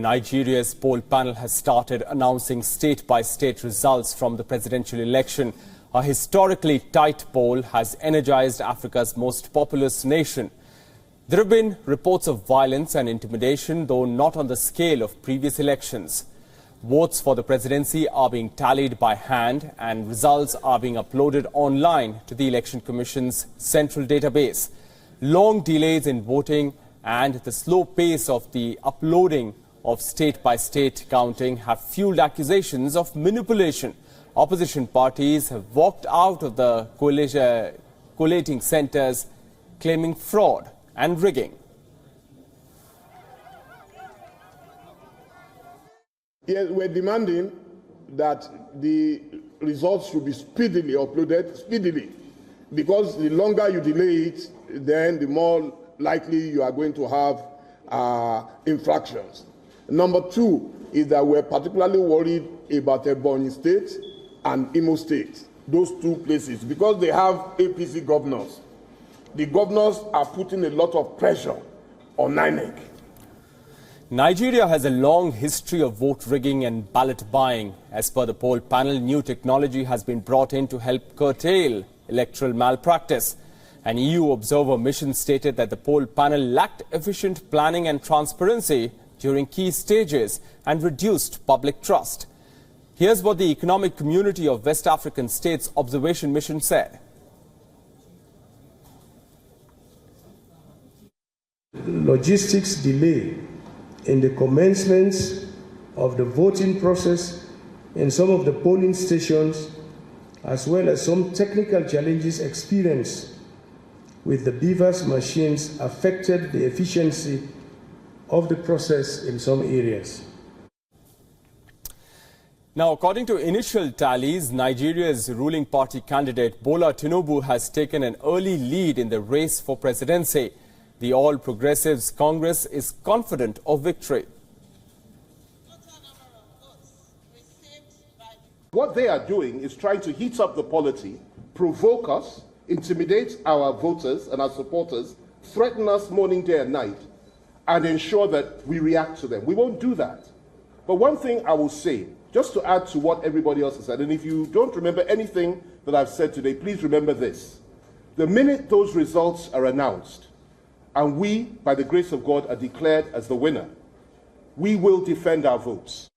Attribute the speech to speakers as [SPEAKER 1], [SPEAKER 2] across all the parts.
[SPEAKER 1] Nigeria's poll panel has started announcing state-by-state results from the presidential election. A historically tight poll has energized Africa's most populous nation. There have been reports of violence and intimidation, though not on the scale of previous elections. Votes for the presidency are being tallied by hand and results are being uploaded online to the Election Commission's central database. Long delays in voting and the slow pace of the uploading of state-by-state counting have fueled accusations of manipulation. Opposition parties have walked out of the collating centres, claiming fraud and rigging.
[SPEAKER 2] Yes, we're demanding that the results should be speedily uploaded, because the longer you delay it, then the more likely you are going to have infractions. Number two is that we're particularly worried about Ebonyi State and Imo State, those two places, because they have APC governors. The governors are putting a lot of pressure on INEC.
[SPEAKER 1] Nigeria has a long history of vote rigging and ballot buying. As per the poll panel, new technology has been brought in to help curtail electoral malpractice. An EU observer mission stated that the poll panel lacked efficient planning and transparency during key stages and reduced public trust. Here's what the Economic Community of West African States Observation Mission said.
[SPEAKER 3] Logistics delay in the commencement of the voting process in some of the polling stations, as well as some technical challenges experienced with the BVAS machines, affected the efficiency of the process in some areas.
[SPEAKER 1] Now, according to initial tallies, Nigeria's ruling party candidate Bola Tinubu has taken an early lead in the race for presidency. The All Progressives Congress is confident of victory.
[SPEAKER 4] What they are doing is trying to heat up the polity, provoke us, intimidate our voters and our supporters, threaten us morning, day and night, and ensure that we react to them. We won't do that. But one thing I will say, just to add to what everybody else has said, and if you don't remember anything that I've said today, please remember this. The minute those results are announced, and we, by the grace of God, are declared as the winner, we will defend our votes.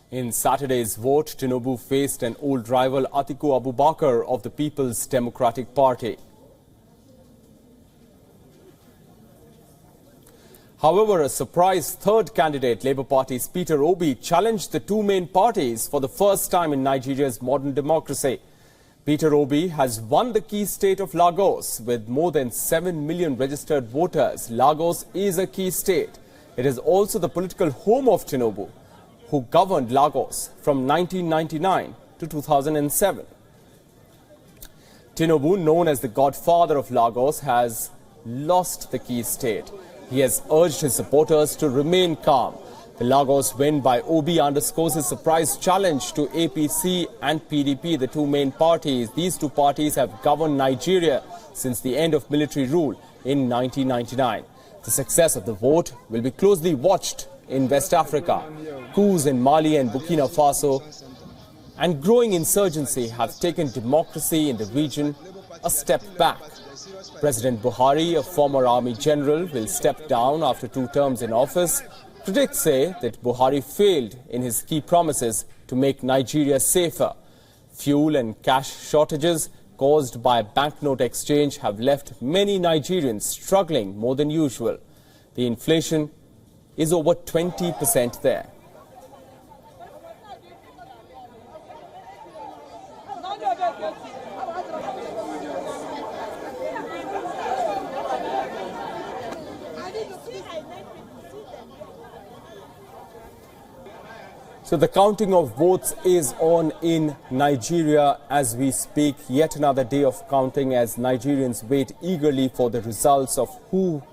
[SPEAKER 1] In Saturday's vote, Tinubu faced an old rival, Atiku Abubakar of the People's Democratic Party. However, a surprise third candidate, Labour Party's Peter Obi, challenged the two main parties for the first time in Nigeria's modern democracy. Peter Obi has won the key state of Lagos with more than 7 million registered voters. Lagos is a key state. It is also the political home of Tinubu, who governed Lagos from 1999 to 2007. Tinubu, known as the godfather of Lagos, has lost the key state. He has urged his supporters to remain calm. The Lagos win by Obi underscores his surprise challenge to APC and PDP, the two main parties. These two parties have governed Nigeria since the end of military rule in 1999. The success of the vote will be closely watched in West Africa. Coups in Mali and Burkina Faso and growing insurgency have taken democracy in the region a step back. President Buhari, a former army general, will step down after 2 terms in office. Critics say that Buhari failed in his key promises to make Nigeria safer. Fuel and cash shortages caused by banknote exchange have left many Nigerians struggling more than usual. The inflation is over 20% there. So the counting of votes is on in Nigeria as we speak. Yet another day of counting as Nigerians wait eagerly for the results of who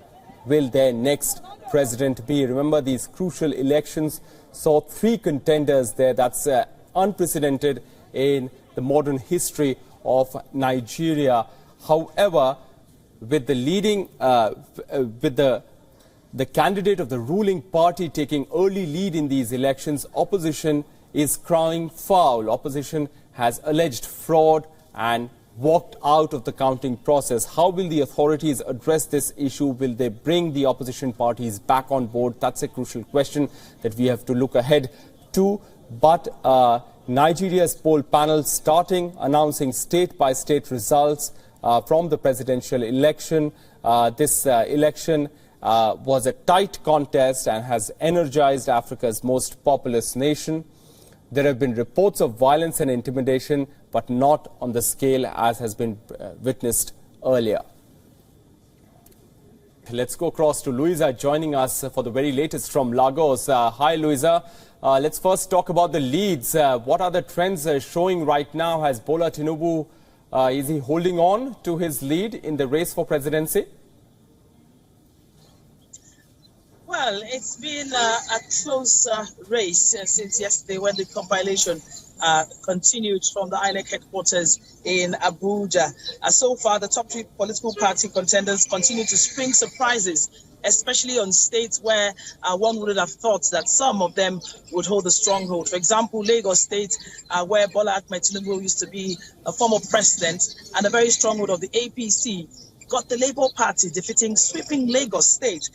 [SPEAKER 1] will their next president be. Remember, these crucial elections saw 3 contenders there. That's unprecedented in the modern history of Nigeria. However, with the the candidate of the ruling party taking early lead in these elections, opposition is crying foul. Opposition has alleged fraud and walked out of the counting process. How will the authorities address this issue? Will they bring the opposition parties back on board? That's a crucial question that we have to look ahead to. But Nigeria's poll panel starting announcing state-by-state results from the presidential election. This election was a tight contest and has energized Africa's most populous nation. There have been reports of violence and intimidation, but not on the scale as has been witnessed earlier. Let's go across to Louisa joining us for the very latest from Lagos. Hi, Louisa. Let's first talk about the leads. What are the trends showing right now? Has Bola Tinubu, is he holding on to his lead in the race for presidency?
[SPEAKER 5] Well, it's been a close race since yesterday when the compilation continued from the INEC headquarters in Abuja. So far, the top three political party contenders continue to spring surprises, especially on states where one would have thought that some of them would hold a stronghold. For example, Lagos State, where Bola Tinubu used to be a former president and a very stronghold of the APC, got the Labour Party defeating sweeping Lagos State.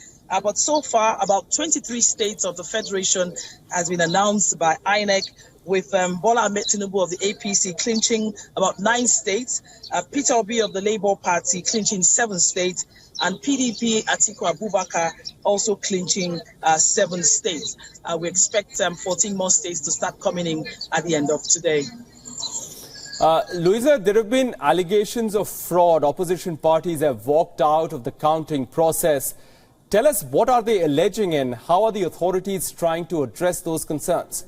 [SPEAKER 5] But so far, about 23 states of the Federation has been announced by INEC, with Bola Tinubu of the APC clinching about 9 states, Peter Obi of the Labour Party clinching 7 states, and PDP Atiku Abubakar also clinching 7 states. We expect 14 more states to start coming in at the end of today.
[SPEAKER 1] Louisa, there have been allegations of fraud. Opposition parties have walked out of the counting process. Tell us, what are they alleging and how are the authorities trying to address those concerns?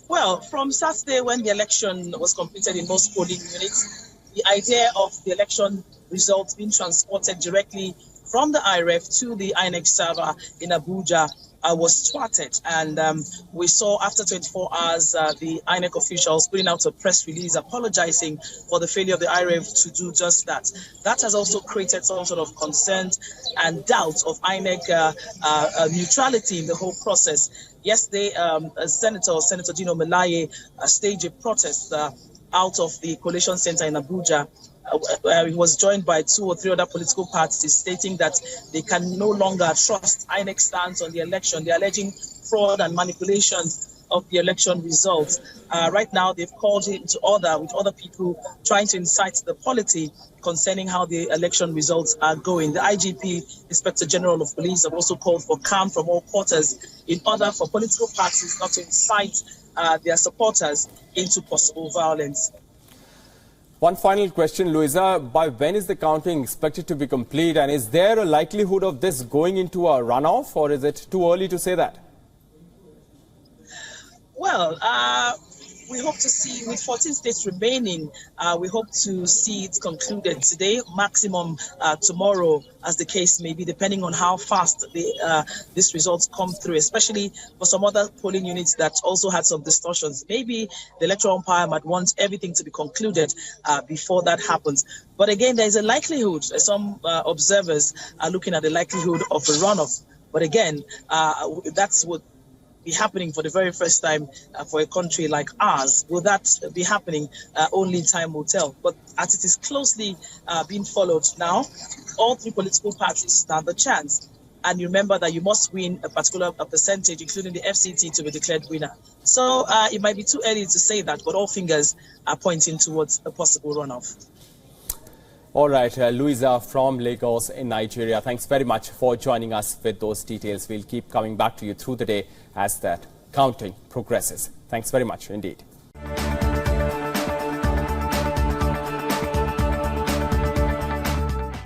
[SPEAKER 5] Well, from Saturday when the election was completed in most polling units, the idea of the election results being transported directly from the IREF to the INEC server in Abuja was thwarted. And we saw after 24 hours, the INEC officials putting out a press release apologizing for the failure of the IREF to do just that. That has also created some sort of concern and doubt of INEC neutrality in the whole process. Yesterday, Senator Dino Melaye staged a protest out of the Collation Center in Abuja. He was joined by 2 or 3 other political parties stating that they can no longer trust INEC's stance on the election. They're alleging fraud and manipulation of the election results. Right now, they've called him to order with other people trying to incite the polity concerning how the election results are going. The IGP, Inspector General of Police, have also called for calm from all quarters in order for political parties not to incite their supporters into possible violence.
[SPEAKER 1] One final question, Louisa. By when is the counting expected to be complete? And is there a likelihood of this going into a runoff, or is it too early to say that?
[SPEAKER 5] Well, we hope to see, with 14 states remaining, we hope to see it concluded today, maximum tomorrow, as the case may be, depending on how fast these results come through, especially for some other polling units that also had some distortions. Maybe the electoral umpire might want everything to be concluded before that happens. But again, there is a likelihood, some observers are looking at the likelihood of a runoff. But again, that's what be happening for the very first time for a country like ours. Will that be happening? Only time will tell. But as it is closely being followed now, all 3 political parties stand a chance. And you remember that you must win a particular percentage, including the FCT, to be declared winner. So it might be too early to say that, but all fingers are pointing towards a possible runoff.
[SPEAKER 1] All right, Louisa from Lagos in Nigeria, thanks very much for joining us with those details. We'll keep coming back to you through the day as that counting progresses. Thanks very much indeed.